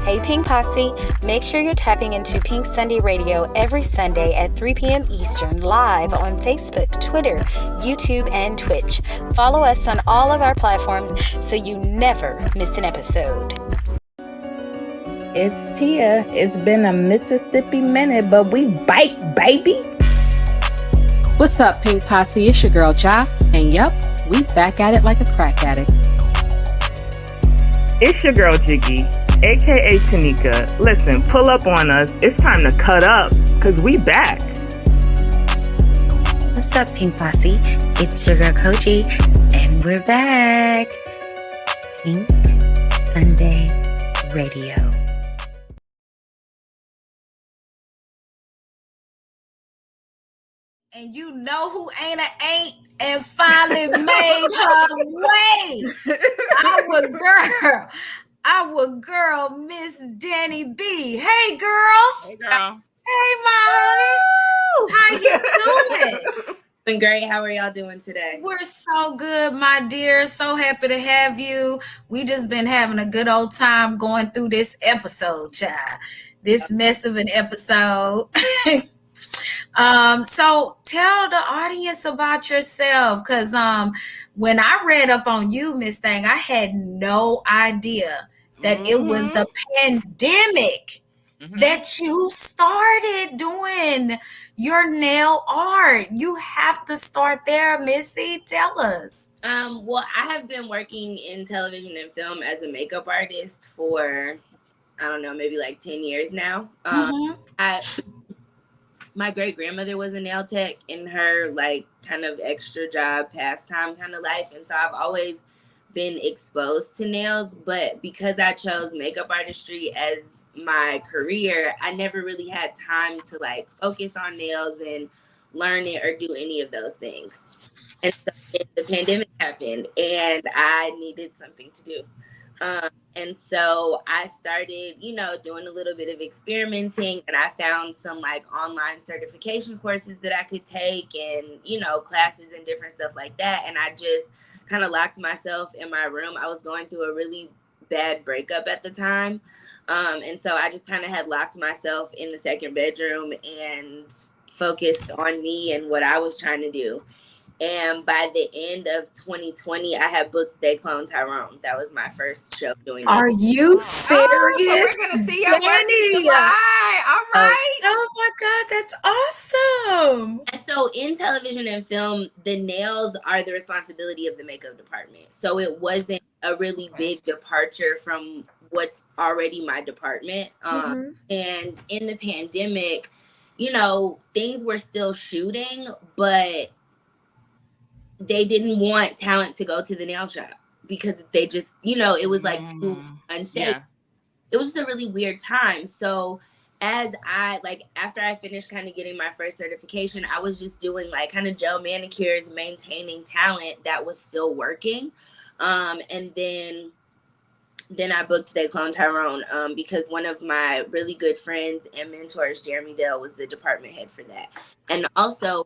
Hey Pink Posse, make sure you're tapping into Pink Sunday Radio every Sunday at 3 p.m. Eastern live on Facebook, Twitter, YouTube, and Twitch. Follow us on all of our platforms so you never miss an episode. It's Tia. It's been a Mississippi minute, but we bite, baby. What's up, Pink Posse? It's your girl, Ja. And yep, we back at it like a crack addict. It's your girl, Jiggy, a.k.a. Tanika. Listen, pull up on us. It's time to cut up, because we back. What's up, Pink Posse? It's your girl, Kogi, and we're back. Pink Sunday Radio. And you know who ain't and finally made her way. Our girl, Miss Danie B. Hey, girl. Hey, girl. Hey, my honey. How you doing? Been great. How are y'all doing today? We're so good, my dear. So happy to have you. We just been having a good old time going through this episode, child. This mess of an episode. So tell the audience about yourself, because when I read up on you, Miss Thing, I had no idea that it was the pandemic that you started doing your nail art. You have to start there, Missy. Tell us. Well, I have been working in television and film as a makeup artist for, I don't know, maybe like 10 years now. My great-grandmother was a nail tech in her like kind of extra job, pastime kind of life. And so I've always been exposed to nails, but because I chose makeup artistry as my career, I never really had time to like focus on nails and learn it or do any of those things. And so the pandemic happened and I needed something to do. And so I started, doing a little bit of experimenting, and I found some like online certification courses that I could take and, classes and different stuff like that. And I just kind of locked myself in my room. I was going through a really bad breakup at the time. And so I just kind of had locked myself in the second bedroom and focused on me and what I was trying to do. And by the end of 2020, I had booked They Clone Tyrone. That was my first show doing Are you serious? Oh, so we're going to see your work in July. All right. Oh my God, that's awesome. And so in television and film, the nails are the responsibility of the makeup department. So it wasn't a really big departure from what's already my department. And in the pandemic, things were still shooting, but they didn't want talent to go to the nail shop because they just, it was like too unsafe. Yeah. It was just a really weird time. So after I finished kind of getting my first certification, I was just doing like kind of gel manicures, maintaining talent that was still working. And then I booked They Clone Tyrone because one of my really good friends and mentors, Jeremy Dale, was the department head for that. And also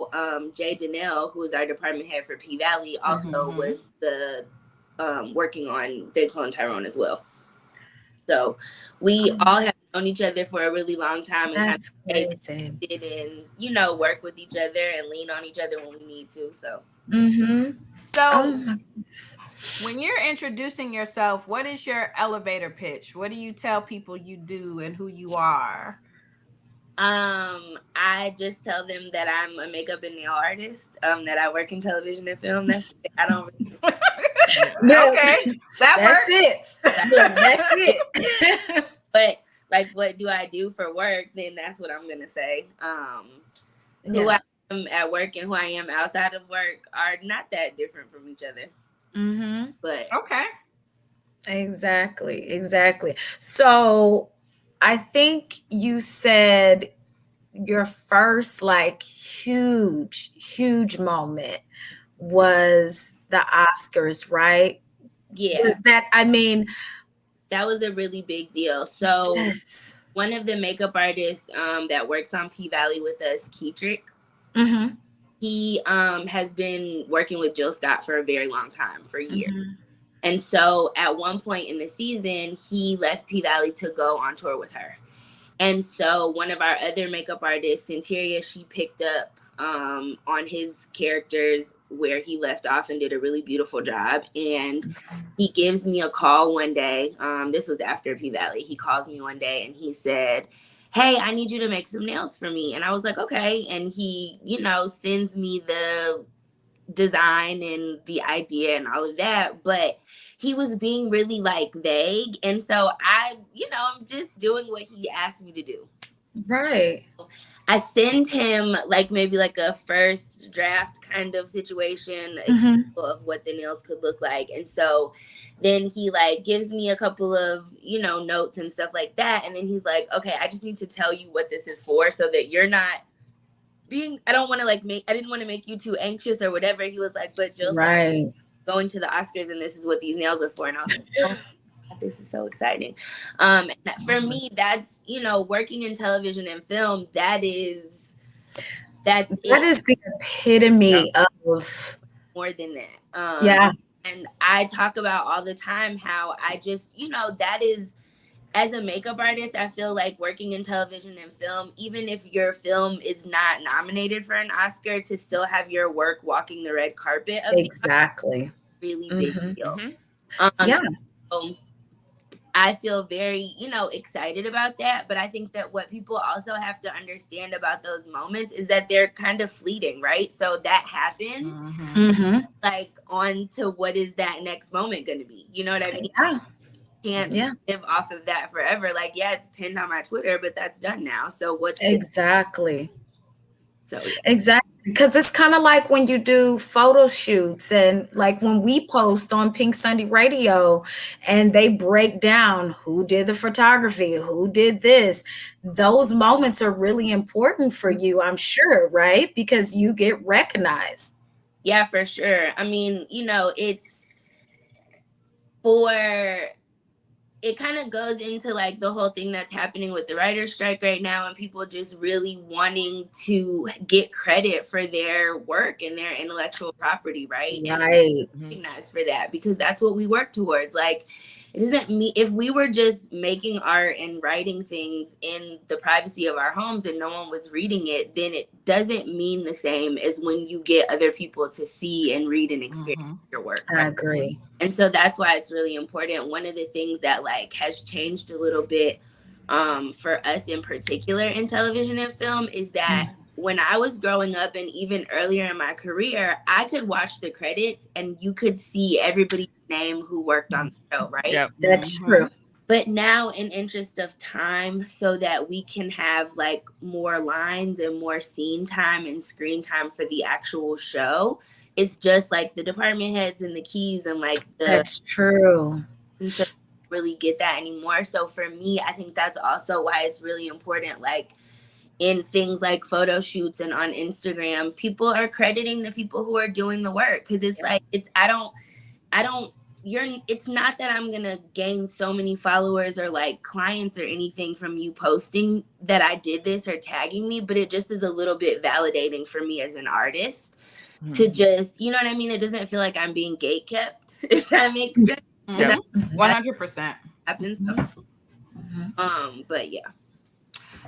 Jay Donnell, who was our department head for PValley, also was the working on They Clone Tyrone as well. So we all have known each other for a really long time and did and, work with each other and lean on each other when we need to. So. So when you're introducing yourself, what is your elevator pitch? What do you tell people you do and who you are? I just tell them that I'm a makeup and nail artist, that I work in television and film. That's it. I don't really... Okay. That's it. That's it. But like, what do I do for work? Then that's what I'm going to say. Who I am at work and who I am outside of work are not that different from each other. But okay. Exactly. So I think you said your first like huge moment was the Oscars, right? Yeah. That was a really big deal. So one of the makeup artists that works on PValley with us, Keetrick, he has been working with Jill Scott for a very long time, for years. And so at one point in the season, he left PValley to go on tour with her. And so one of our other makeup artists, Centuria, she picked up on his characters where he left off and did a really beautiful job. And he gives me a call one day. This was after PValley. He calls me one day and he said, hey, I need you to make some nails for me. And I was like, okay. And he, sends me the design and the idea and all of that. But he was being really like vague. And so I'm just doing what he asked me to do. Right. I send him maybe a first draft kind of situation of what the nails could look like. And so then he gives me a couple of, notes and stuff like that. And then he's like, okay, I just need to tell you what this is for so that you're not I don't want to I didn't want to make you too anxious or whatever. He was like, but just going to the Oscars and this is what these nails are for. And I was like, oh, this is so exciting. And for me, that's, working in television and film, that is the epitome of more than that. And I talk about all the time how I just, that is, as a makeup artist, I feel like working in television and film, even if your film is not nominated for an Oscar, to still have your work walking the red carpet of exactly really big deal. So I feel very, excited about that. But I think that what people also have to understand about those moments is that they're kind of fleeting, right? So that happens, on to what is that next moment going to be? You know what I mean? Yeah. Can't live off of that forever. It's pinned on my Twitter, but that's done now. So what's exactly? Exactly, because it's kind of like when you do photo shoots and when we post on Pink Sunday Radio and they break down who did the photography, who did this. Those moments are really important for you, I'm sure, right? Because you get recognized. Yeah, for sure. I mean, it kind of goes into the whole thing that's happening with the writer's strike right now and people just really wanting to get credit for their work and their intellectual property, right? Right. And recognized for that because that's what we work towards. It doesn't mean if we were just making art and writing things in the privacy of our homes and no one was reading it, then it doesn't mean the same as when you get other people to see and read and experience your work. Right? I agree. And so that's why it's really important. One of the things that has changed a little bit for us in particular in television and film is that when I was growing up and even earlier in my career, I could watch the credits and you could see everybody's name who worked on the show, right? Yep. That's true. But now in interest of time, so that we can have more lines and more scene time and screen time for the actual show, it's just the department heads and the keys and that's true. And so really get that anymore. So for me, I think that's also why it's really important, in things like photo shoots and on Instagram, people are crediting the people who are doing the work. Cause it's it's not that I'm going to gain so many followers or clients or anything from you posting that I did this or tagging me, but it just is a little bit validating for me as an artist to just, you know what I mean? It doesn't feel like I'm being gatekept, if that makes sense. 100% happens. But yeah.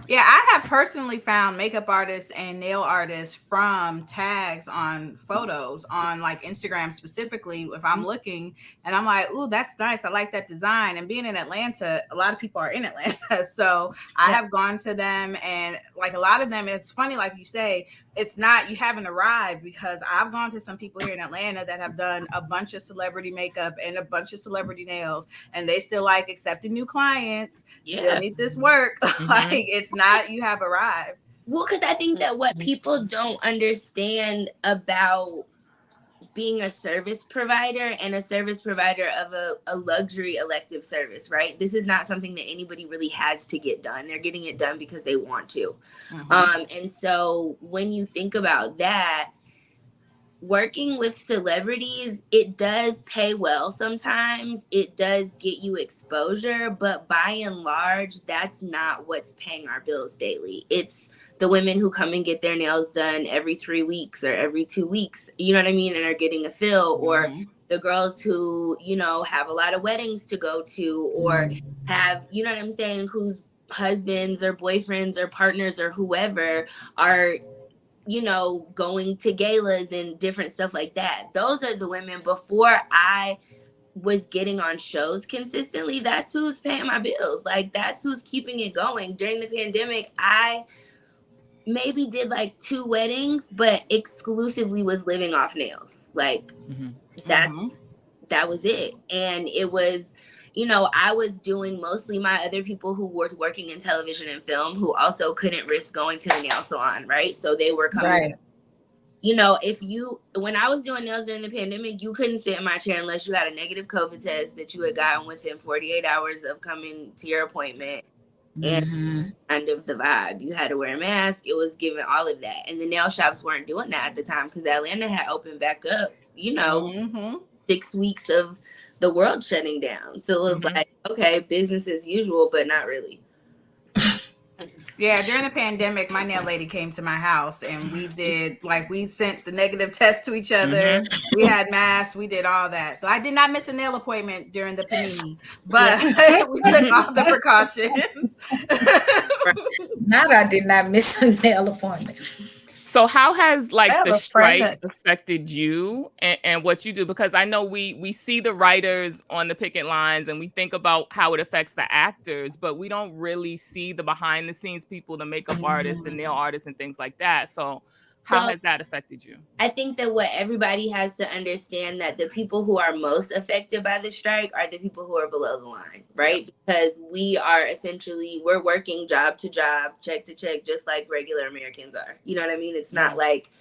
Yeah, I have personally found makeup artists and nail artists from tags on photos on Instagram specifically. If I'm looking and I'm like, ooh, that's nice. I like that design. And being in Atlanta, a lot of people are in Atlanta. So I have gone to them and a lot of them, it's funny, like you say, it's not, you haven't arrived because I've gone to some people here in Atlanta that have done a bunch of celebrity makeup and a bunch of celebrity nails and they still accepting new clients, still need this work. It's not, you have arrived. Well, because I think that what people don't understand about being a service provider and a service provider of a luxury elective service, right? This is not something that anybody really has to get done. They're getting it done because they want to. And so when you think about that, working with celebrities, it does pay well sometimes. It does get you exposure, but by and large, that's not what's paying our bills daily. It's the women who come and get their nails done every 3 weeks or every 2 weeks, you know what I mean? And are getting a fill, or the girls who, you know, have a lot of weddings to go to, or have, you know what I'm saying, whose husbands or boyfriends or partners or whoever are, you know, going to galas and different stuff like that. Those are the women. Before I was getting on shows consistently, that's who's paying my bills. Like, that's who's keeping it going. During the pandemic, I maybe did like 2 weddings, but exclusively was living off nails. Like, that was it. And it was, you know, I was doing mostly my other people who were working in television and film, who also couldn't risk going to the nail salon, right? So they were coming. Right. You know, when I was doing nails during the pandemic, you couldn't sit in my chair unless you had a negative COVID test that you had gotten within 48 hours of coming to your appointment. And kind of the vibe. You had to wear a mask. It was giving all of that. And the nail shops weren't doing that at the time because Atlanta had opened back up, you know, 6 weeks of the world shutting down. So it was like, okay, business as usual, but not really. Yeah, during the pandemic, my nail lady came to my house and we did, like, we sent the negative test to each other. We had masks, we did all that. So I did not miss a nail appointment during the panini, but we took all the precautions. Not I did not miss a nail appointment. So how has like the strike affected you and what you do? Because I know we see the writers on the picket lines and we think about how it affects the actors, but we don't really see the behind the scenes people, the makeup artists, the nail artists and things like that. So how has that affected you? I think that what everybody has to understand, that the people who are most affected by the strike are the people who are below the line, right? Because we are essentially, we're working job to job, check to check, just like regular Americans are. You know what I mean? It's not like,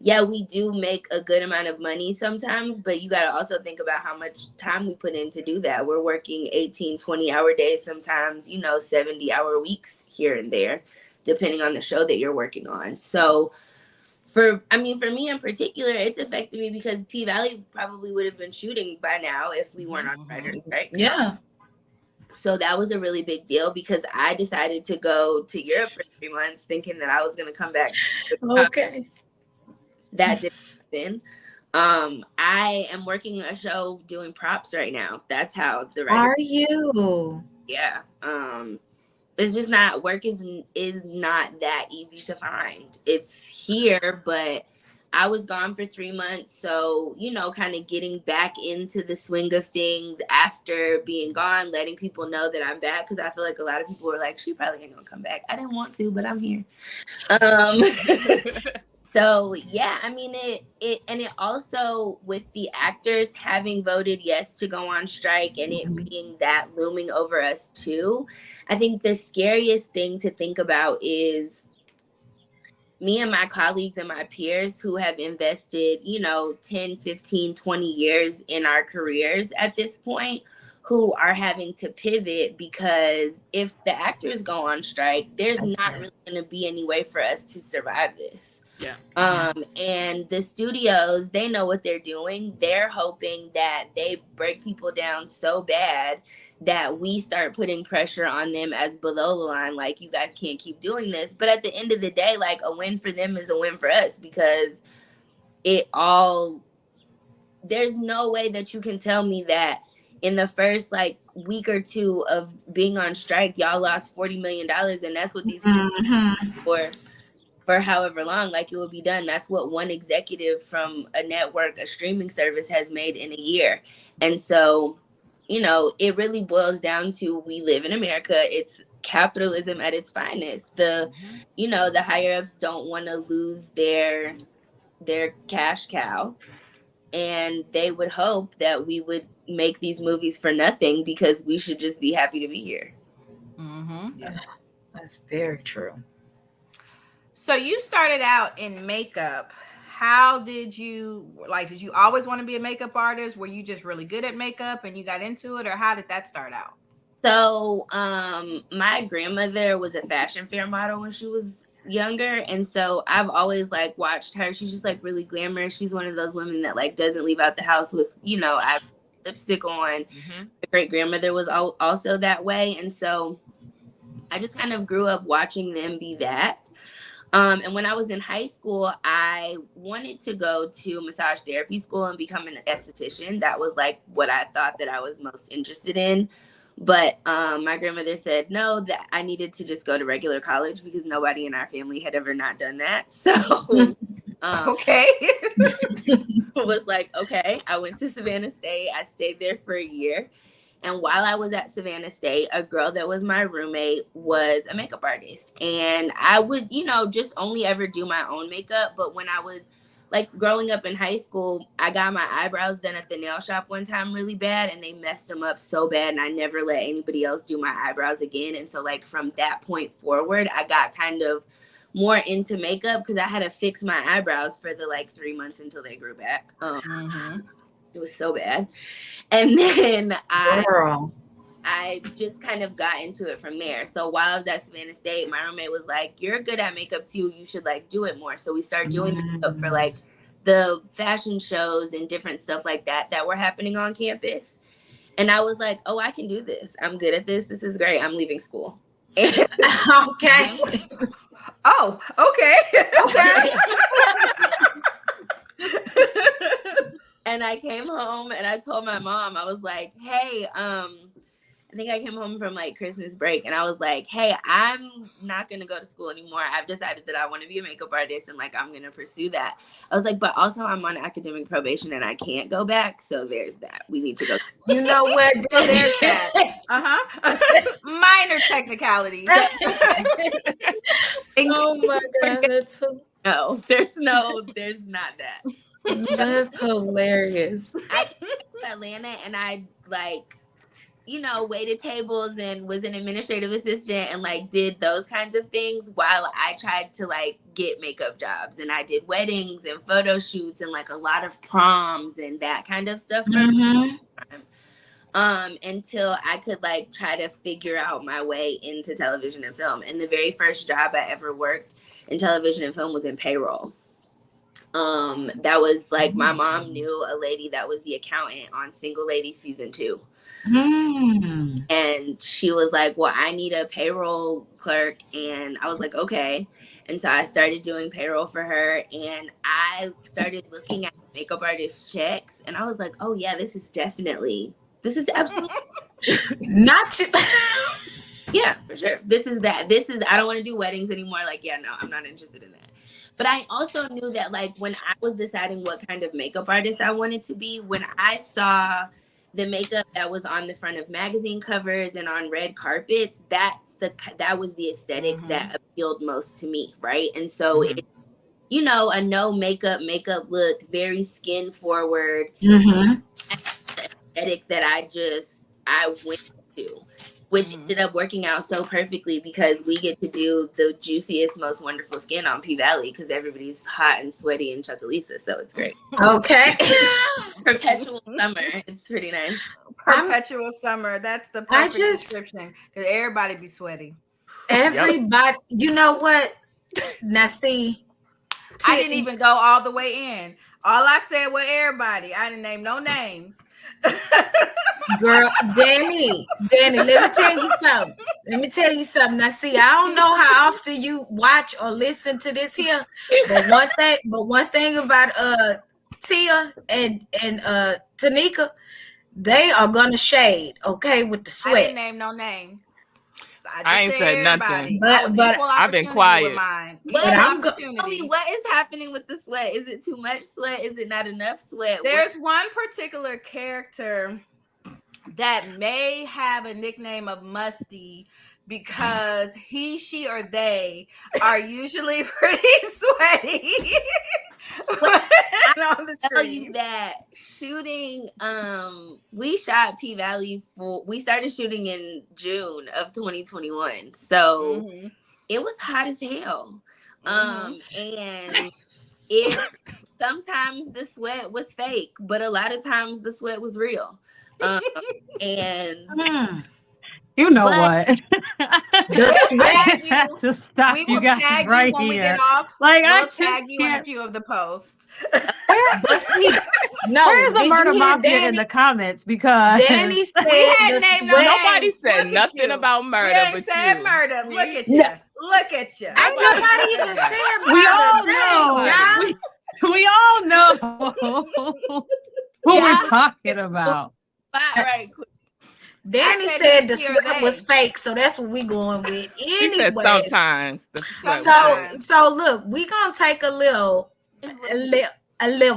yeah, we do make a good amount of money sometimes, but you got to also think about how much time we put in to do that. We're working 18, 20-hour days, sometimes, you know, 70-hour weeks here and there, depending on the show that you're working on. So for me in particular, it's affected me because PValley probably would have been shooting by now if we weren't on writers, right? Yeah. So that was a really big deal because I decided to go to Europe for 3 months thinking that I was going to come back. Okay. That didn't happen. I am working a show doing props right now. That's how the writer. Are you? Yeah. It's just not, work is not that easy to find. It's here, but I was gone for 3 months. So, you know, kind of getting back into the swing of things after being gone, letting people know that I'm back. Cause I feel like a lot of people were like, she probably ain't gonna come back. I didn't want to, but I'm here. So yeah, I mean, it also, with the actors having voted yes to go on strike and it being that looming over us too, I think the scariest thing to think about is me and my colleagues and my peers who have invested, you know, 10, 15, 20 years in our careers at this point, who are having to pivot because if the actors go on strike, there's not really going to be any way for us to survive this. Yeah. And the studios, they know what they're doing. They're hoping that they break people down so bad that we start putting pressure on them as below the line, like, you guys can't keep doing this. But at the end of the day, like, a win for them is a win for us because there's no way that you can tell me that in the first like week or two of being on strike, y'all lost $40 million, and that's what these people for however long, like, it will be done. That's what one executive from a network, a streaming service, has made in a year. And so, you know, it really boils down to, we live in America. It's capitalism at its finest. You know, the higher ups don't want to lose their cash cow. And they would hope that we would make these movies for nothing because we should just be happy to be here. Yeah, that's very true. So you started out in makeup. How did you always want to be a makeup artist? Were you just really good at makeup and you got into it, or how did that start out? So my grandmother was a fashion fair model when she was younger, and so I've always like watched her. She's just like really glamorous. She's one of those women that like doesn't leave out the house with, you know, lipstick on. My great grandmother was also that way, and so I just kind of grew up watching them be that. And when I was in high school, I wanted to go to massage therapy school and become an esthetician. That was like what I thought that I was most interested in. But my grandmother said no, that I needed to just go to regular college because nobody in our family had ever not done that. So okay. it was like, okay, I went to Savannah State. I stayed there for a year. And while I was at Savannah State, a girl that was my roommate was a makeup artist. And I would, just only ever do my own makeup. But when I was like growing up in high school, I got my eyebrows done at the nail shop one time really bad, and they messed them up so bad. And I never let anybody else do my eyebrows again. And so like from that point forward, I got kind of more into makeup because I had to fix my eyebrows for the like 3 months until they grew back. It was so bad. And then I just kind of got into it from there. So while I was at Savannah State, my roommate was like, you're good at makeup too. You should like do it more. So we started doing makeup for like the fashion shows and different stuff like that were happening on campus. And I was like, oh, I can do this. I'm good at this. This is great. I'm leaving school. Okay. Oh, okay. Okay. And I came home and I told my mom, I was like, hey, I think I came home from like Christmas break and I was like, hey, I'm not going to go to school anymore. I've decided that I want to be a makeup artist and like, I'm going to pursue that. I was like, but also I'm on academic probation and I can't go back. So there's that. We need to go. You know what? There's that. Minor technicality. Oh my God. No, there's not that. That's hilarious. I came to Atlanta and I like, waited tables and was an administrative assistant and like did those kinds of things while I tried to like get makeup jobs. And I did weddings and photo shoots and like a lot of proms and that kind of stuff. Until I could like try to figure out my way into television and film. And the very first job I ever worked in television and film was in payroll. That was like my mom knew a lady that was the accountant on Single Ladies season 2. And she was like, well, I need a payroll clerk. And I was like, okay. And so I started doing payroll for her and I started looking at makeup artist checks and I was like, oh yeah, this is absolutely not you. Yeah, for sure. This is I don't want to do weddings anymore. Like, yeah, no, I'm not interested in that. But I also knew that like when I was deciding what kind of makeup artist I wanted to be, when I saw the makeup that was on the front of magazine covers and on red carpets, that was the aesthetic that appealed most to me, right? And so it, a no makeup look, very skin forward aesthetic that I went to, which ended up working out so perfectly because we get to do the juiciest, most wonderful skin on PValley because everybody's hot and sweaty in Chucalissa, so it's great. Okay. Perpetual summer. It's pretty nice. Perpetual summer. That's the perfect description because everybody be sweaty. Everybody. You know what? Now see, I didn't even go all the way in. All I said was everybody. I didn't name no names. Girl, Danie, let me tell you something. Now, see, I don't know how often you watch or listen to this here, but one thing about Tia and Tanika, they are gonna shade, okay, with the sweat. I didn't name no names. I ain't said nothing. But I've been quiet. But tell me, what is happening with the sweat? Is it too much sweat? Is it not enough sweat? There's one particular character that may have a nickname of Musty because he, she, or they are usually pretty sweaty. I'll tell you that shooting, we shot P-Valley we started shooting in June of 2021. So it was hot as hell. And sometimes the sweat was fake, but a lot of times the sweat was real. You know what? Just stop. We you will guys tag right you when here. we get off. Like we'll I just tag you in can't. a few of the posts. Where's the murder mafia in the comments? Because Danie said nobody said nothing about murder. We said murder. Look at you. Look at you. Ain't nobody even saying we all know what we're talking about. Right quick. Danie said the sweat was fake, so that's what we going with. Anyway, she said sometimes the sweat was so look, we gonna take a little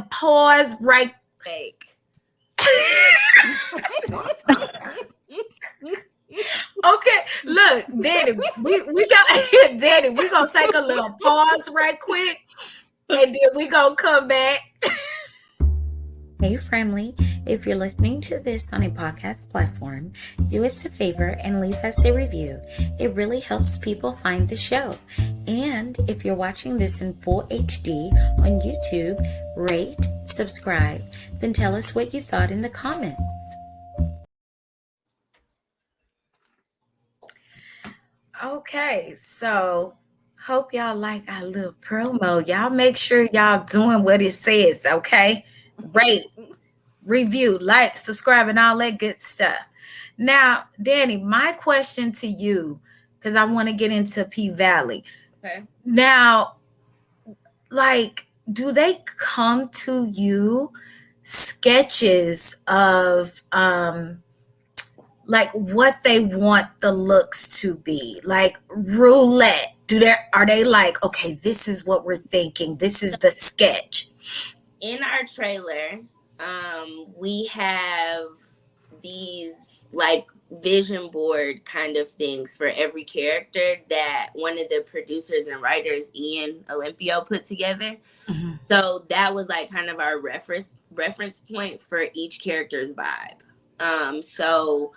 pause right. Fake. Okay, look, Danie, we got Danie. We gonna take a little pause right quick, and then we gonna come back. Hey, Friendly, if you're listening to this on a podcast platform, do us a favor and leave us a review. It really helps people find the show. And if you're watching this in full HD on YouTube, rate, subscribe, then tell us what you thought in the comments. Okay, so hope y'all like our little promo. Y'all make sure y'all doing what it says, okay? Rate, review, like, subscribe, and all that good stuff. Now, Danie, my question to you, because I want to get into PValley. Okay. Now, like, do they come to you sketches of like what they want the looks to be, like roulette? Are they like, okay, this is what we're thinking, this is the sketch? In our trailer, we have these like vision board kind of things for every character that one of the producers and writers, Ian Olympio, put together. Mm-hmm. So that was like kind of our reference point for each character's vibe. So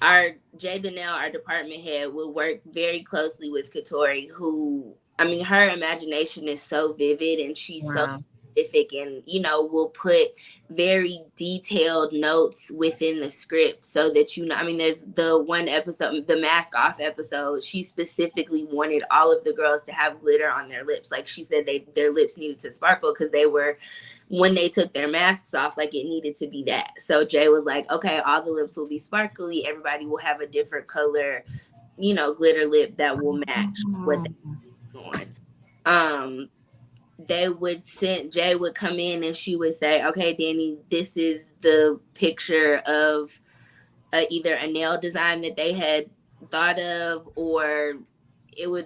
our Jay Donnell, our department head, will work very closely with Katori, who, I mean, her imagination is so vivid and she's so specific, and will put very detailed notes within the script so that I mean, there's the one episode, the mask off episode, she specifically wanted all of the girls to have glitter on their lips. Like she said, their lips needed to sparkle because when they took their masks off, like it needed to be that. So Jay was like, okay, all the lips will be sparkly, everybody will have a different color, glitter lip that will match what they're on. Jay would come in and she would say, okay, Danie, this is the picture of either a nail design that they had thought of, or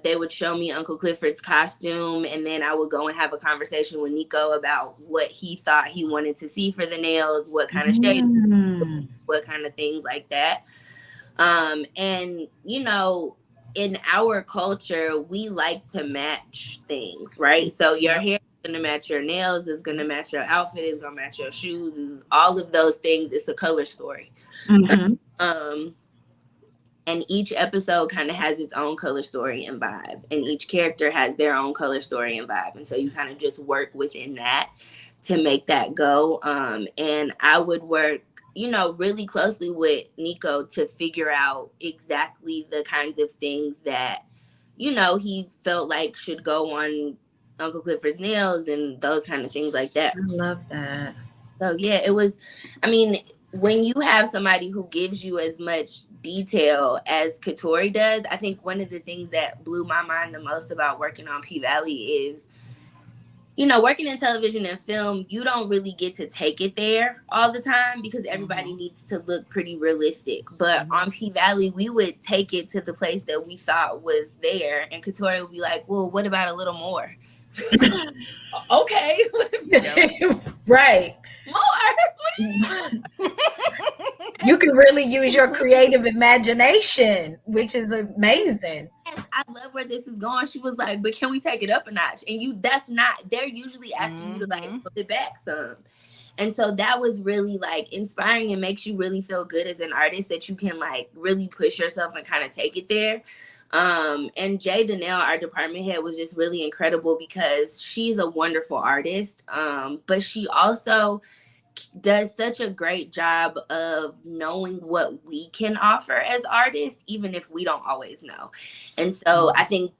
they would show me Uncle Clifford's costume, and then I would go and have a conversation with Nico about what he thought he wanted to see for the nails, what kind of shade, what kind of things like that. And in our culture, we like to match things, right? So your hair is going to match your nails, is going to match your outfit, is going to match your shoes, is all of those things. It's a color story. Mm-hmm. And each episode kind of has its own color story and vibe, and each character has their own color story and vibe. And so you kind of just work within that to make that go. And I would work really closely with Nico to figure out exactly the kinds of things that, he felt like should go on Uncle Clifford's nails and those kind of things like that. I love that. So yeah, it was, I mean, when you have somebody who gives you as much detail as Katori does, I think one of the things that blew my mind the most about working on PValley is, working in television and film, you don't really get to take it there all the time because everybody needs to look pretty realistic. But on PValley, we would take it to the place that we thought was there, and Katori would be like, well, what about a little more? Okay. Right. More. You can really use your creative imagination, which is amazing. I love where this is going. She was like, but can we take it up a notch? And they're usually asking you to like pull it back some. And so that was really like inspiring and makes you really feel good as an artist that you can like really push yourself and kind of take it there. And Jay Donnell, our department head, was just really incredible because she's a wonderful artist. But she also does such a great job of knowing what we can offer as artists, even if we don't always know. And so I think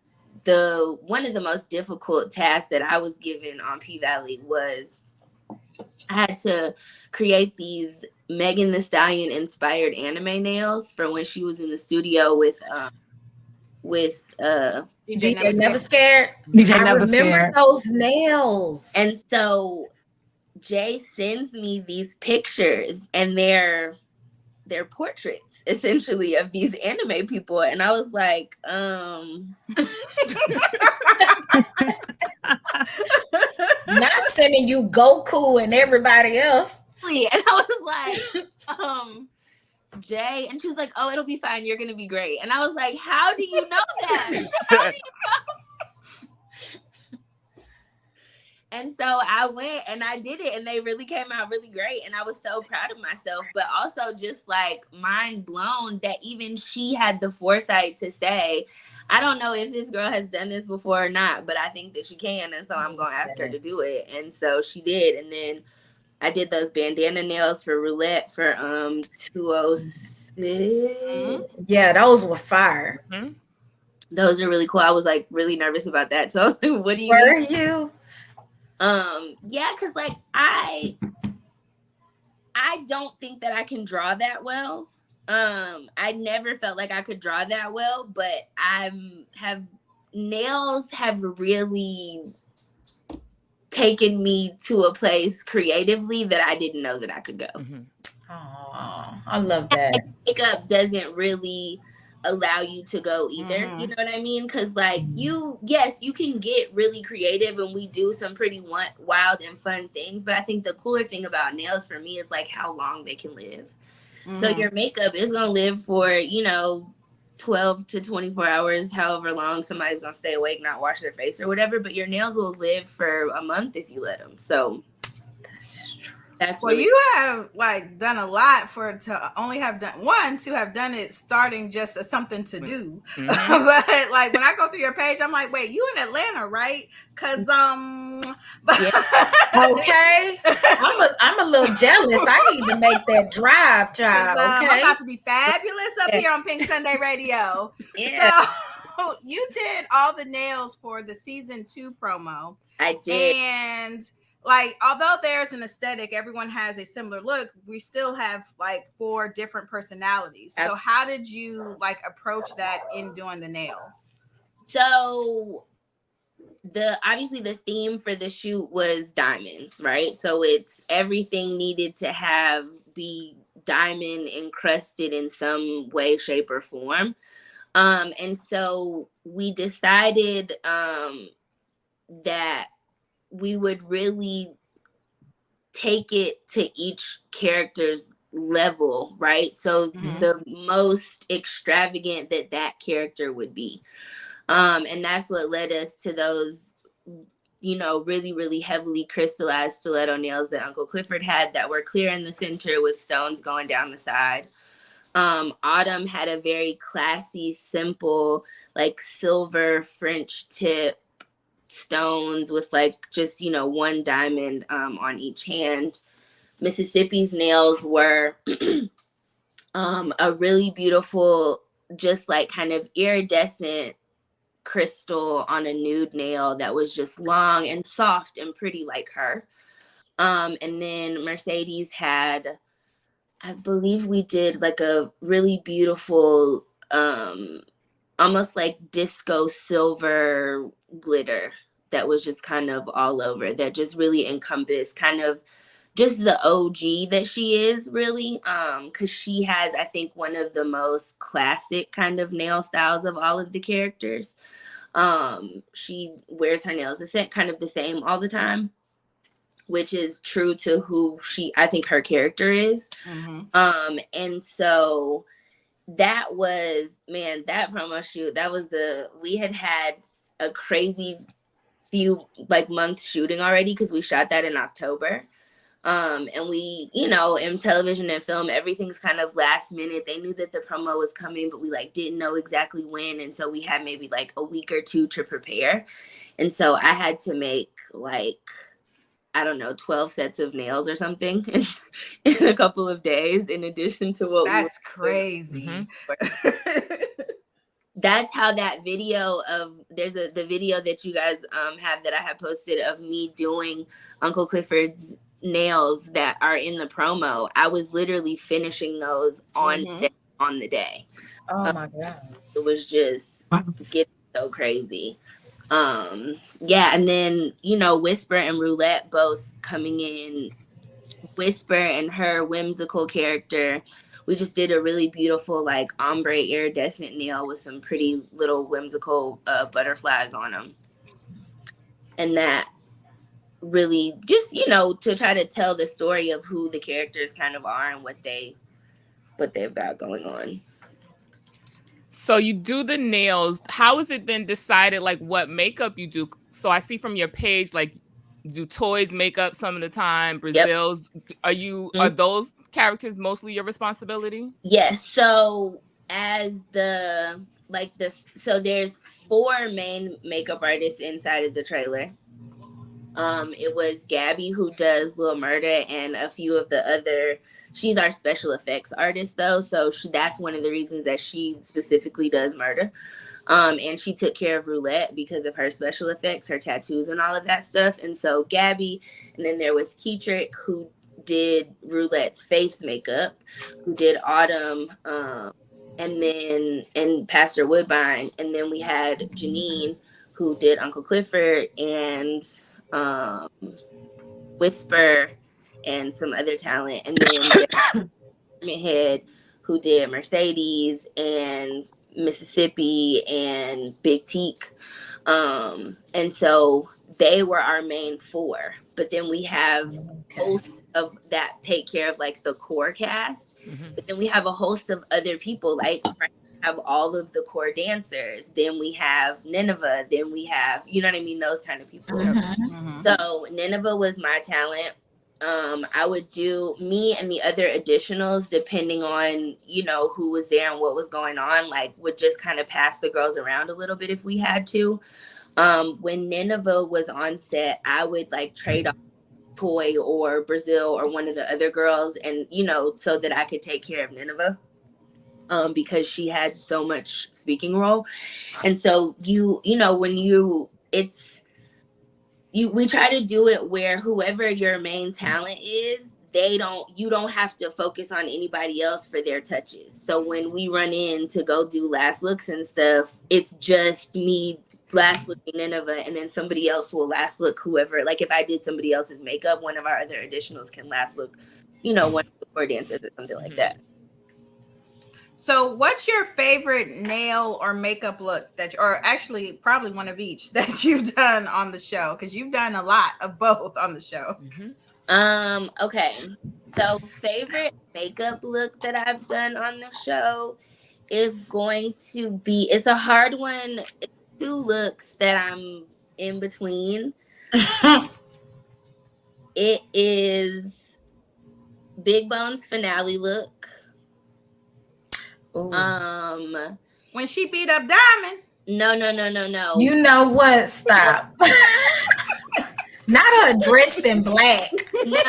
one of the most difficult tasks that I was given on PValley was I had to create these Megan Thee Stallion inspired anime nails for when she was in the studio with DJ Never Scared. DJ I remember those nails. And so Jay sends me these pictures, and they're portraits essentially of these anime people, and I was like, not sending you Goku and everybody else. And I was like, Jay, and she was like, oh, it'll be fine, you're gonna be great. And I was like, how do you know that? How do you know? And so I went and I did it, and they really came out really great, and I was so proud of myself, but also just like mind blown that even she had the foresight to say, I don't know if this girl has done this before or not, but I think that she can, and so I'm going to ask her to do it. And so she did, and then I did those bandana nails for Roulette for 206. Yeah, those were fire. Mm-hmm. Those are really cool. I was like really nervous about that, so I was like, what do you Were you? Yeah, because like I don't think that I can draw that well. I never felt like I could draw that well, but nails have really taken me to a place creatively that I didn't know that I could go. Mm-hmm. Oh, I love that. Makeup doesn't really allow you to go either. Mm-hmm. You know what I mean? Because like you can get really creative, and we do some pretty wild and fun things, but I think the cooler thing about nails for me is like how long they can live. Mm-hmm. So your makeup is gonna live for 12 to 24 hours, however long somebody's gonna stay awake, not wash their face or whatever, but your nails will live for a month if you let them. So that's well, you have like done a lot to have done it starting just as something to do. Mm-hmm. But like when I go through your page, I'm like, wait, you in Atlanta, right? Cause okay, I'm a little jealous. I need to make that drive, child. Okay, I'm about to be fabulous up here on Pink Sunday Radio. Yeah. So you did all the nails for the season 2 promo. I did, and like, although there's an aesthetic, everyone has a similar look, we still have like 4 different personalities. So how did you like approach that in doing the nails? So obviously the theme for the shoot was diamonds, right? So it's everything needed to be diamond encrusted in some way, shape, or form. And so we decided that we would really take it to each character's level, right? So the most extravagant that character would be. And that's what led us to those, really, really heavily crystallized stiletto nails that Uncle Clifford had that were clear in the center with stones going down the side. Autumn had a very classy, simple, like silver French tip stones with like just one diamond on each hand. Mississippi's nails were a really beautiful, just like kind of iridescent crystal on a nude nail that was just long and soft and pretty like her. And then Mercedes had, I believe we did like a really beautiful almost like disco silver glitter that was just kind of all over, that just really encompassed kind of just the OG that she is, really, because she has, I think, one of the most classic kind of nail styles of all of the characters. She wears her nails kind of the same all the time, which is true to who I think her character is. Mm-hmm. And so that was, man, that promo shoot, we had a crazy few like months shooting already, because we shot that in October. And we, in television and film, everything's kind of last minute. They knew that the promo was coming, but we like didn't know exactly when. And so we had maybe like a week or 2 to prepare. And so I had to make like, I don't know, 12 sets of nails or something in a couple of days, in addition to what that's crazy. Mm-hmm. That's how that video the video that you guys have that I have posted of me doing Uncle Clifford's nails that are in the promo. I was literally finishing those on the day. Oh my God. It was just getting so crazy. Yeah, and then Whisper and Roulette both coming in. Whisper and her whimsical character, we just did a really beautiful like ombre iridescent nail with some pretty little whimsical butterflies on them, and that really just to try to tell the story of who the characters kind of are and what they've got going on. So you do the nails. How is it then decided like what makeup you do? So I see from your page like do toys makeup some of the time, Brazil's. Yep. Are those characters mostly your responsibility? Yes. So as so there's 4 main makeup artists inside of the trailer. It was Gabby who does Lil Murder and a few of the other. She's our special effects artist though, so that's one of the reasons that she specifically does Murder. And she took care of Roulette because of her special effects, her tattoos and all of that stuff. And so Gabby, and then there was Keytrick who did Roulette's face makeup, who did Autumn, and Pastor Woodbine. And then we had Janine who did Uncle Clifford and Whisper and some other talent. And then Head who did Mercedes and Mississippi and Big Teak. And so they were our main 4, but then we have hosts of that take care of like the core cast, but then we have a host of other people, like we have all of the core dancers, then we have Nineveh, then we have those kind of people. So Nineveh was my talent. I would do me and the other additionals depending on who was there and what was going on, like would just kind of pass the girls around a little bit if we had to. When Nineveh was on set, I would like trade off Toy or Brazil or one of the other girls, and so that I could take care of Nineveh, because she had so much speaking role. And so we try to do it where whoever your main talent is, you don't have to focus on anybody else for their touches. So when we run in to go do last looks and stuff, it's just me last looking Nineveh, and then somebody else will last look whoever. Like if I did somebody else's makeup, one of our other additionals can last look, one of the core dancers or something like that. So what's your favorite nail or makeup look or actually probably one of each that you've done on the show? Because you've done a lot of both on the show. Okay. So favorite makeup look that I've done on the show is going to be, it's a hard one. It's 2 looks that I'm in between. It is Big Bone's finale look. When she beat up Diamond. No. You know what? Stop. Not her dressed in black. No.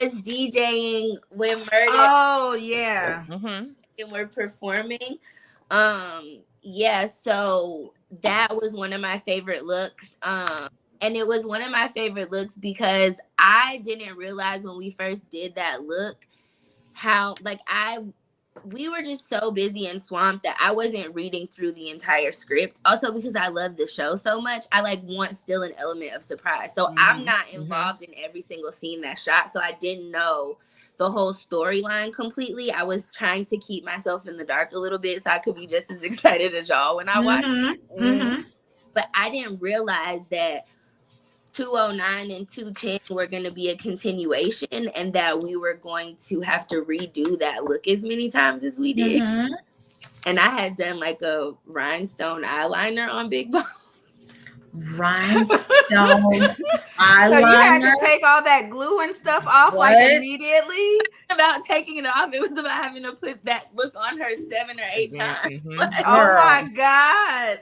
Was DJing when Murder. Oh yeah. And we're performing. Yeah, so that was one of my favorite looks. And it was one of my favorite looks because I didn't realize when we first did that look how we were just so busy and swamped that I wasn't reading through the entire script. Also because I love the show so much, I want still an element of surprise. So I'm not involved in every single scene that's shot. So I didn't know the whole storyline completely. I was trying to keep myself in the dark a little bit so I could be just as excited as y'all when I watched. But I didn't realize that 209 and 210 were going to be a continuation and that we were going to have to redo that look as many times as we did. And I had done a rhinestone eyeliner on Big Bone. Rhinestone eyeliner. So you had to take all that glue and stuff off immediately? About taking it off. It was about having to put that look on her 7 or 8 times. Oh my God.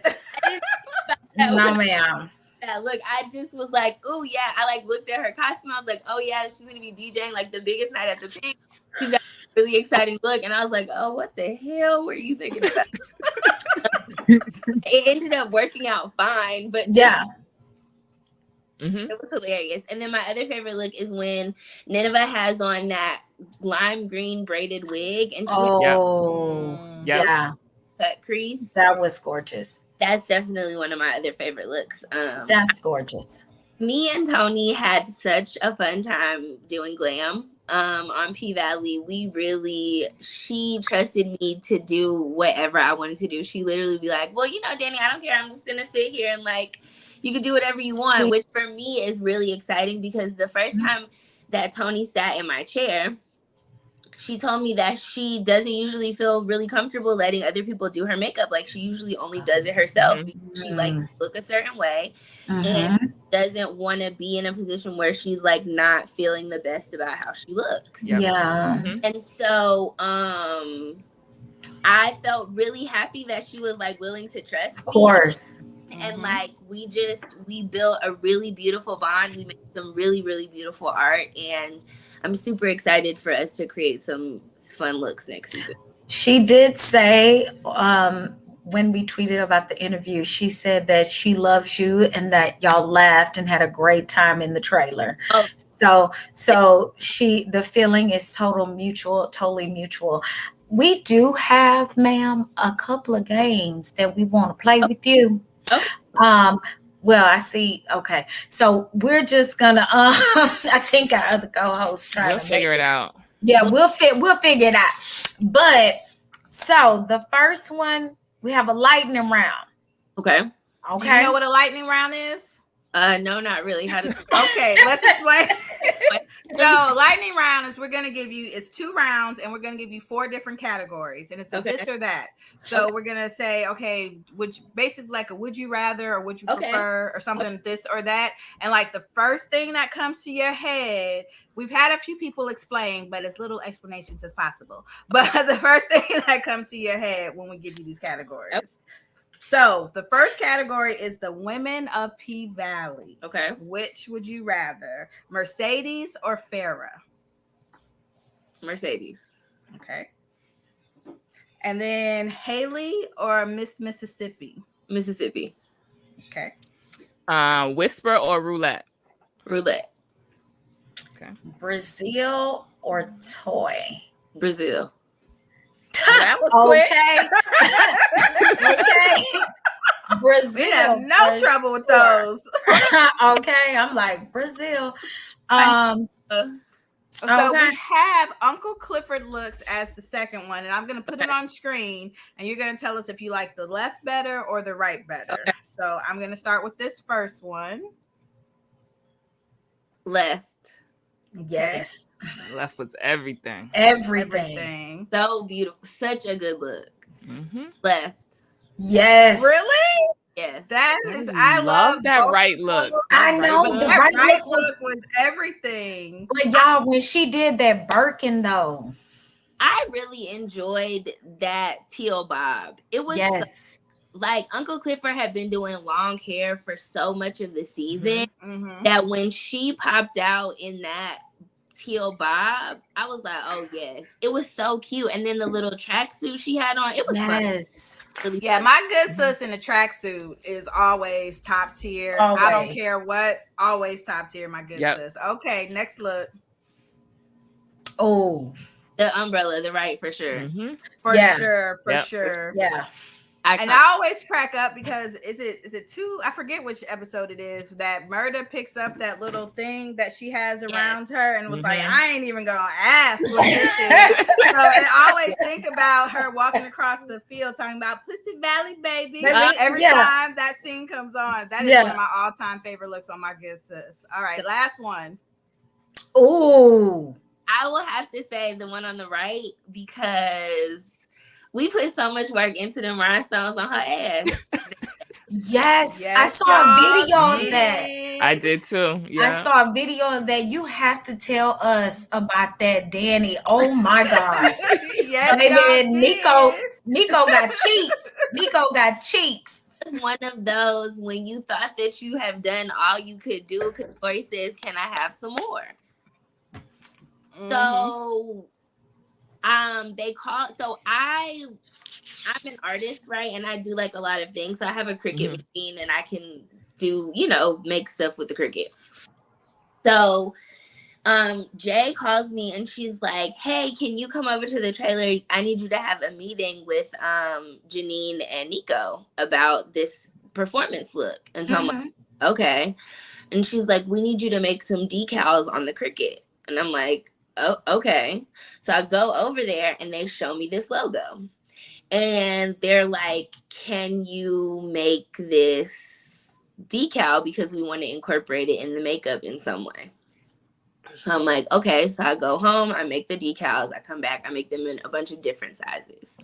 No, ma'am. That look, I just was like, oh yeah. I looked at her costume. I was like, oh yeah, she's gonna be DJing the biggest night at the Pink. She's got a really exciting look, and I was like, oh, what the hell were you thinking about? It ended up working out fine, but yeah, it was hilarious. And then my other favorite look is when Nineveh has on that lime green braided wig, and she yeah, cut crease. That was gorgeous. That's definitely one of my other favorite looks. That's gorgeous. Me and Tony had such a fun time doing glam on PValley. She trusted me to do whatever I wanted to do. She literally be like, well, Danie, I don't care. I'm just going to sit here and you can do whatever you want, which for me is really exciting because the first time that Tony sat in my chair, she told me that she doesn't usually feel really comfortable letting other people do her makeup. Like she usually only does it herself because she likes to look a certain way and doesn't want to be in a position where she's not feeling the best about how she looks. Yeah. And so I felt really happy that she was willing to trust me. Of course. And we built a really beautiful bond. We made some really, really beautiful art, and I'm super excited for us to create some fun looks next season. She did say when we tweeted about the interview, she said that she loves you and that y'all laughed and had a great time in the trailer. Oh. So the feeling is totally mutual. We do have, ma'am, a couple of games that we want to play with you. Oh. Well, I see. Okay, so we're just gonna. I think our other co-hosts trying to figure it out. Yeah, we'll figure it out. But so the first one, we have a lightning round. Okay. Do you know what a lightning round is? No, not really. How to? Okay, let's explain. So lightning round is it's 2 rounds and we're going to give you 4 different categories and it's a this or that. So we're going to say, okay, basically like a would you rather or would you prefer or something this or that. And the first thing that comes to your head, we've had a few people explain, but as little explanations as possible. But the first thing that comes to your head when we give you these categories. Yep. So the first category is the women of PValley. Okay. Which would you rather, Mercedes or Farrah? Mercedes. Okay. And then Haley or Miss Mississippi? Mississippi. Okay. Whisper or roulette? Roulette. Okay. Brazil or Toy? Brazil. That was quick. Okay. Brazil. We have no trouble with those. Okay, I'm like Brazil. So we have Uncle Clifford looks as the second one, and I'm going to put it on screen, and you're going to tell us if you like the left better or the right better. Okay. So I'm going to start with this first one. Left. Yes. Left was everything. Everything. So beautiful. Such a good look. Mm-hmm. Left. Yes. Really? Yes. That is, I love that right look. I know the right look was everything. But y'all, when she did that Birkin though, I really enjoyed that teal bob. It was Uncle Clifford had been doing long hair for so much of the season that when she popped out in that teal bob, I was like, oh yes, it was so cute. And then the little tracksuit she had on, it was fun. Really fun. My good sis in the tracksuit is always top tier. Always. I don't care what, always top tier. My good sis. Okay, next look. Oh, the umbrella, the right for sure. Mm-hmm. For sure. Yeah. I always crack up because is it 2? I forget which episode it is that Murda picks up that little thing that she has around her and was like, I ain't even gonna ask what this is. So I always think about her walking across the field talking about Pussy Valley, baby. Every time that scene comes on, that is one of my all-time favorite looks on my good sis. All right, last one. Ooh. I will have to say the one on the right because we put so much work into them rhinestones on her ass. Yes, I saw a video of that. I did too. Yeah. I saw a video of that. You have to tell us about that, Danie. Oh my God. Yes, Nico got cheeks. Nico got cheeks. It's one of those when you thought that you have done all you could do because Lori says, can I have some more? So I'm an artist, right? And I do a lot of things. So I have a Cricut machine and I can do, make stuff with the Cricut. So Jay calls me and she's like, hey, can you come over to the trailer? I need you to have a meeting with Janine and Nico about this performance look. And so I'm like, okay. And she's like, we need you to make some decals on the Cricut. And I'm like, oh, okay. So I go over there and they show me this logo. And they're like, can you make this decal because we want to incorporate it in the makeup in some way? So I'm like, okay. So I go home, I make the decals, I come back, I make them in a bunch of different sizes.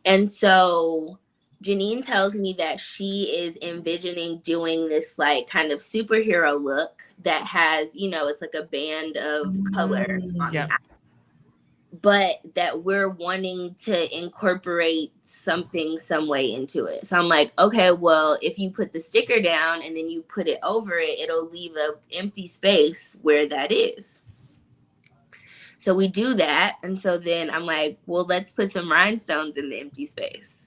And so Janine tells me that she is envisioning doing this like kind of superhero look that has, you know, it's like a band of color on the eye, but that we're wanting to incorporate something some way into it. So I'm like, okay, well, if you put the sticker down and then you put it over it, it'll leave an empty space where that is. So we do that. And so then I'm like, well, let's put some rhinestones in the empty space.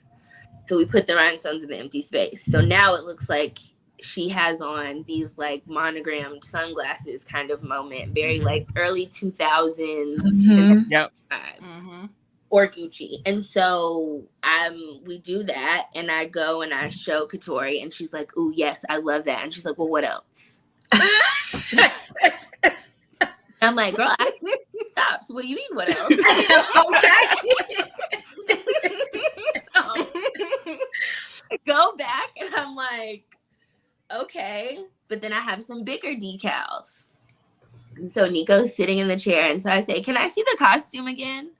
So we put the rhinestones in the empty space. So now it looks like she has on these like monogrammed sunglasses kind of moment, very like early 2000s. Yep. Or Gucci. And so we do that and I go and I show Katori and she's like, oh yes, I love that. And she's like, well, what else? I'm like, girl, I can't stop. So what do you mean, what else? I go back and I'm like, okay. But then I have some bigger decals. And so Nico's sitting in the chair. And so I say, can I see the costume again?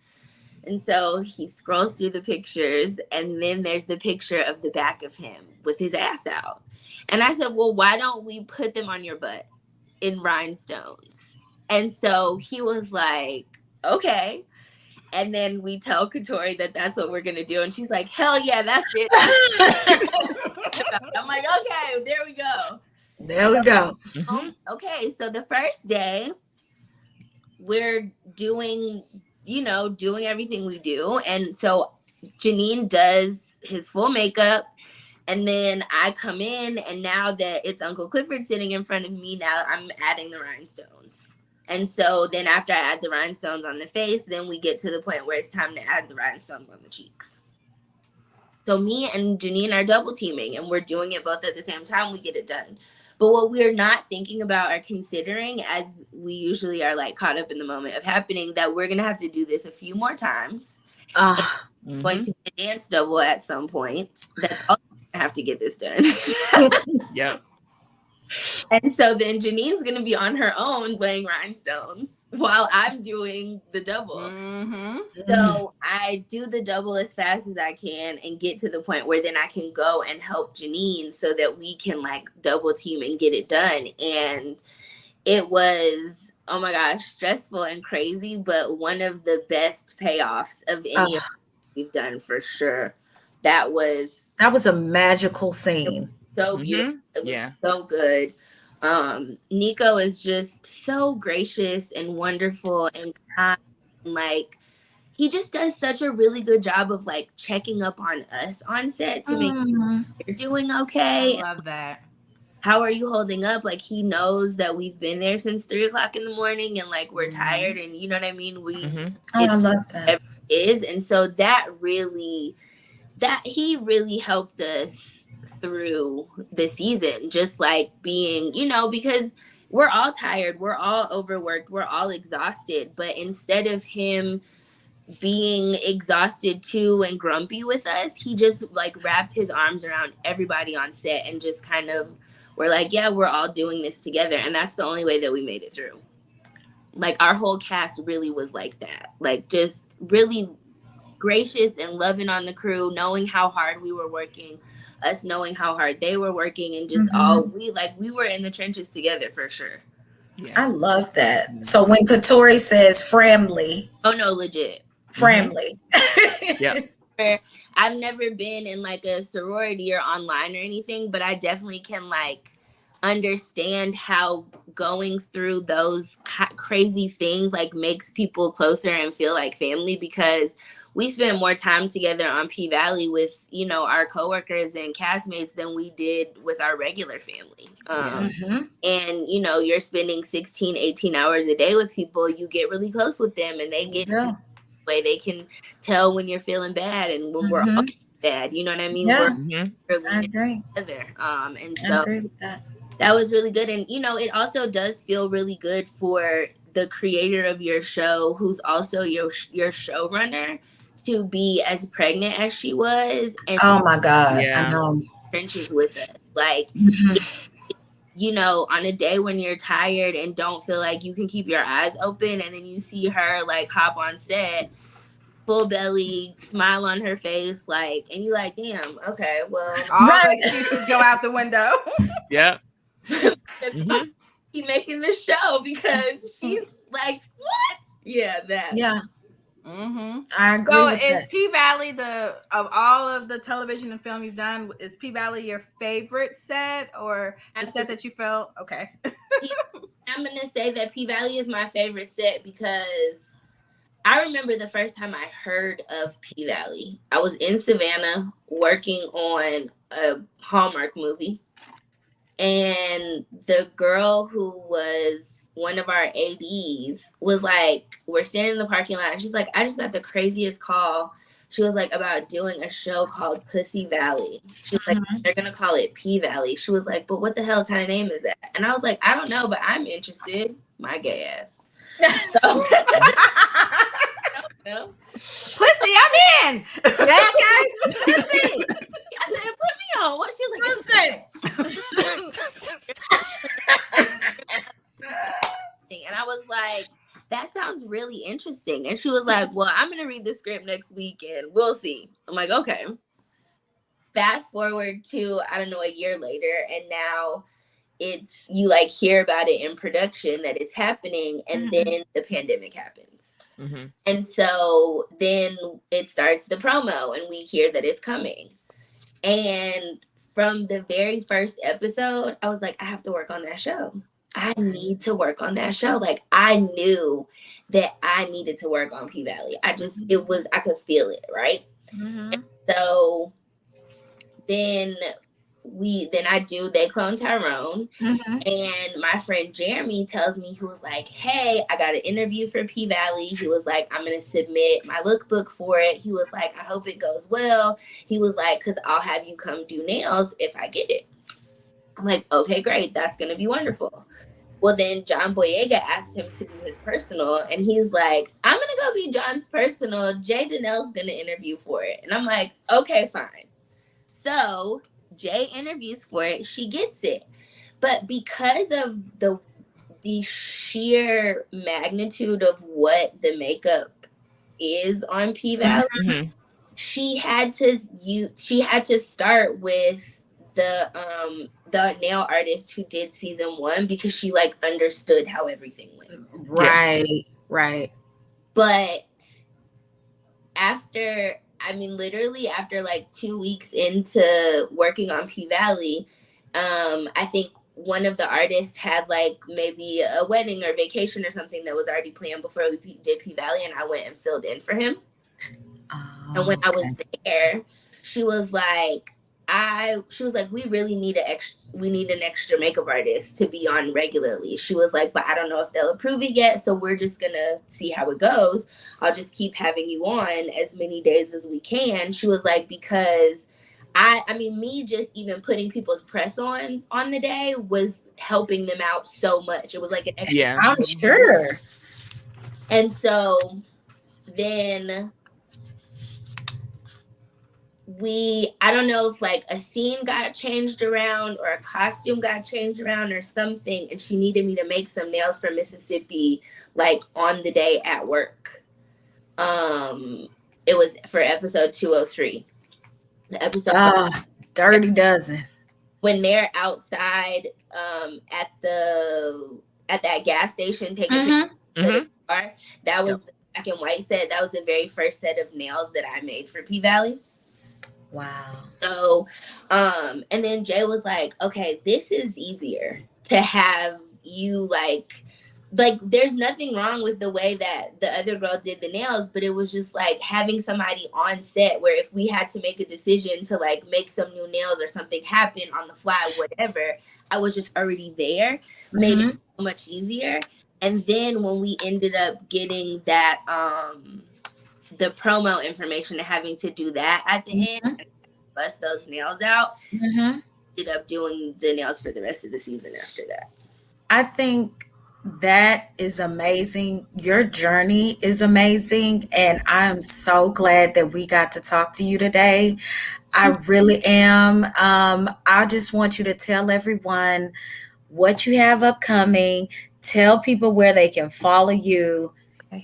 And so he scrolls through the pictures. And then there's the picture of the back of him with his ass out. And I said, well, why don't we put them on your butt in rhinestones? And so he was like, okay. And then we tell Katori that that's what we're going to do. And she's like, hell yeah, that's it. I'm like, okay, there we go. There we go. Okay, so the first day, we're doing everything we do. And so Janine does his full makeup. And then I come in, and now that it's Uncle Clifford sitting in front of me, now I'm adding the rhinestones. And so then after I add the rhinestones on the face, then we get to the point where it's time to add the rhinestones on the cheeks. So me and Janine are double teaming, and we're doing it both at the same time. We get it done. But what we're not thinking about or considering, as we usually are like caught up in the moment of happening, that we're going to have to do this a few more times. Going to be a dance double at some point. That's all I have to get this done. Yep. And so then Janine's going to be on her own laying rhinestones while I'm doing the double. So I do the double as fast as I can and get to the point where then I can go and help Janine so that we can like double team and get it done. And it was, oh my gosh, stressful and crazy, but one of the best payoffs of any of we've done for sure. That was a magical scene. So beautiful. It looks so good. Nico is just so gracious and wonderful and kind. Like, he just does such a really good job of like checking up on us on set to make sure you're doing okay. I love that. How are you holding up? Like, he knows that we've been there since 3:00 in the morning and like we're tired, and you know what I mean? I love that. And so he really helped us through the season, just like being, because we're all tired, we're all overworked, we're all exhausted, but instead of him being exhausted too and grumpy with us, he just like wrapped his arms around everybody on set and just kind of, we're like, yeah, we're all doing this together. And that's the only way that we made it through. Like, our whole cast really was like that, like just really gracious and loving on the crew, knowing how hard we were working, us knowing how hard they were working, and just we were in the trenches together for sure. I love that. So when Katori says Framley, oh no, legit Framley. I've never been in like a sorority or online or anything, but I definitely can like understand how going through those crazy things like makes people closer and feel like family, because we spent more time together on PValley with, you know, our coworkers and castmates than we did with our regular family. And, you know, you're spending 16, 18 hours a day with people, you get really close with them, and they get to the way they can tell when you're feeling bad and when we're all bad. You know what I mean? Yeah. We're leaning together. And so I agree with that. That was really good. And, you know, it also does feel really good for the creator of your show, who's also your showrunner, to be as pregnant as she was. And oh my God, I know. Trenches with us. Like, you know, on a day when you're tired and don't feel like you can keep your eyes open, and then you see her like hop on set, full belly, smile on her face, like, and you're like, damn, okay, well, all the excuses go out the window. Yeah. Keep making this show because she's like, what? Yeah, that. Yeah. I agree. So is PValley of all of the television and film you've done, is PValley your favorite set, or the set that you felt okay? I'm gonna say that PValley is my favorite set because I remember the first time I heard of PValley. I was in Savannah working on a Hallmark movie. And the girl who was one of our ADs was like, we're standing in the parking lot, and she's like, I just got the craziest call. She was like, about doing a show called Pussy Valley. She was like, they're going to call it PValley. She was like, but what the hell kind of name is that? And I was like, I don't know, but I'm interested. My gay ass. So, no. Pussy, I'm in. Okay. Pussy. I said, put me on. What? She was like, and I was like, that sounds really interesting. And she was like, well, I'm going to read the script next week and we'll see. I'm like, okay. Fast forward to, I don't know, a year later. And now it's, you like hear about it in production that it's happening. And then the pandemic happens. And so then it starts the promo and we hear that it's coming. And from the very first episode, I was like, I have to work on that show. I need to work on that show. Like, I knew that I needed to work on PValley. I could feel it, right? And so then they clone Tyrone. And my friend Jeremy tells me, he was like, hey, I got an interview for PValley. He was like, I'm going to submit my lookbook for it. He was like, I hope it goes well. He was like, because I'll have you come do nails if I get it. I'm like, okay, great. That's going to be wonderful. Well, then John Boyega asked him to be his personal. And he's like, I'm going to go be John's personal. Jay Donnell's going to interview for it. And I'm like, okay, fine. So Jay interviews for it. She gets it. But because of the sheer magnitude of what the makeup is on PValley, she had to start with the nail artist who did season 1 because she like understood how everything went. Right. But literally after like 2 weeks into working on PValley, I think one of the artists had like maybe a wedding or vacation or something that was already planned before we did PValley, and I went and filled in for him. And when I was there, she was like, we really need an extra makeup artist to be on regularly. She was like, but I don't know if they'll approve it yet, so we're just gonna see how it goes. I'll just keep having you on as many days as we can. She was like, because me just even putting people's press-ons on the day was helping them out so much. It was like an extra. I'm sure. And so then I don't know if like a scene got changed around or a costume got changed around or something, and she needed me to make some nails for Mississippi like on the day at work. It was for episode 203. The episode Dirty Dozen. When they're outside at that gas station taking the car, that was the black and white set. That was the very first set of nails that I made for PValley. Wow. So, and then Jay was like, okay, this is easier to have you like there's nothing wrong with the way that the other girl did the nails, but it was just like having somebody on set where if we had to make a decision to like make some new nails or something happen on the fly, whatever, I was just already there, made it so much easier. And then when we ended up getting that, the promo information and having to do that at the end, bust those nails out, ended up doing the nails for the rest of the season after that. I think that is amazing. Your journey is amazing. And I'm so glad that we got to talk to you today. I really am. I just want you to tell everyone what you have upcoming. Tell people where they can follow you.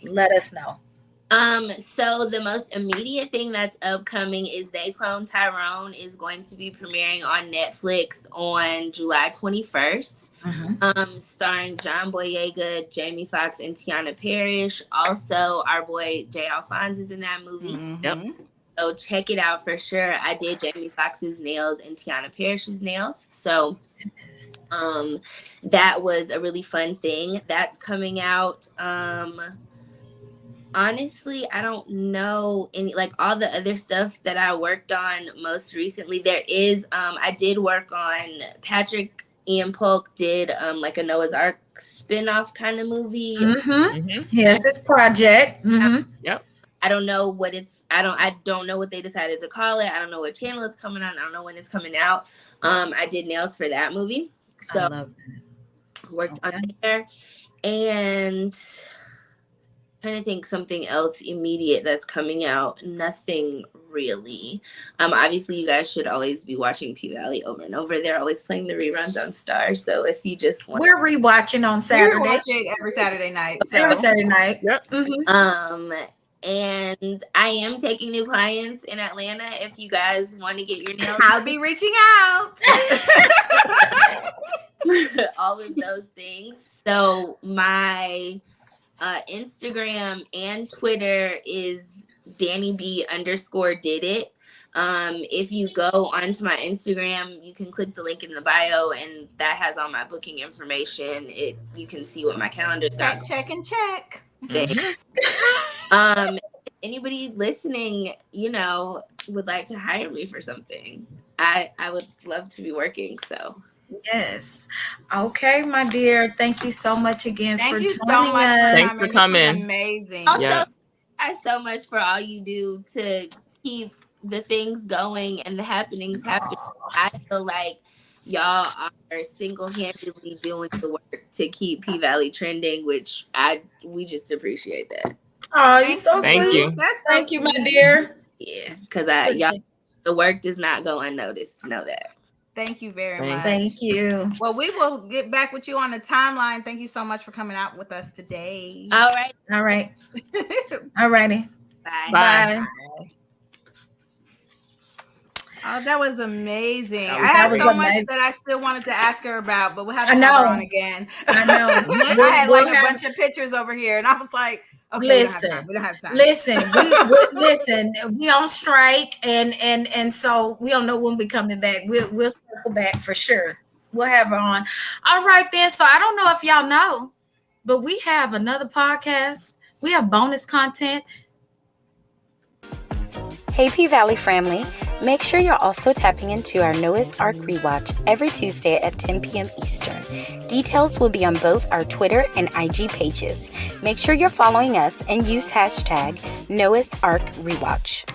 Let us know. So the most immediate thing that's upcoming is They Clone Tyrone is going to be premiering on Netflix on July 21st. Starring John Boyega, Jamie Foxx, and Tiana Parrish. Also, our boy Jay Alphonse is in that movie. Yep. So check it out for sure. I did Jamie Foxx's nails and Tiana Parrish's nails. So that was a really fun thing. That's coming out. Honestly, I don't know any, like all the other stuff that I worked on most recently. There is, I did work on Patrick Ian Polk did like a Noah's Ark spinoff kind of movie. Yes, it's project. Yep. I don't know what it's, I don't know what they decided to call it. I don't know what channel it's coming on. I don't know when it's coming out. I did nails for that movie. So I love that. Worked on there. And trying to think something else immediate that's coming out. Nothing really. Obviously you guys should always be watching PValley over and over. They're always playing the reruns on Stars. So if you just want, we're rewatching on Saturday. We're watching every Saturday night. So. Every Saturday night. Yep. And I am taking new clients in Atlanta. If you guys want to get your nails, I'll be reaching out. All of those things. So my Instagram and Twitter is DannieB_did_it. If you go onto my Instagram, you can click the link in the bio, and that has all my booking information. You can see what my calendar's got. Check. Anybody listening, would like to hire me for something, I would love to be working. So yes. Okay, my dear. Thank you so much again Thank for you joining so much us. Thanks for coming. Amazing. Also, Yeah. thanks so much for all you do to keep the things going and the happenings happening. I feel like y'all are single-handedly doing the work to keep P-Valley trending, which we just appreciate that. Oh, you're so Thank sweet. you. That's so Thank you, my sweet. dear. Yeah, because the work does not go unnoticed. Know that. Thank you very much. Thank you. Well, we will get back with you on the timeline. Thank you so much for coming out with us today. All right. All right. All righty. Bye. Bye. Oh, that was amazing. That I had was so amazing. much that I still wanted to ask her about, but we'll have to I have know. her on again. I know. I had like a bunch of pictures over here, and I was like, okay, Listen. we don't have time. Listen, we on strike, and so we don't know when we're coming back. We'll circle back for sure. We'll have her on. All right then. So I don't know if y'all know, but we have another podcast. We have bonus content. Hey P-Valley family, make sure you're also tapping into our Noah's Ark rewatch every Tuesday at 10 p.m. Eastern. Details will be on both our Twitter and IG pages. Make sure you're following us and use hashtag Noah's Ark Rewatch.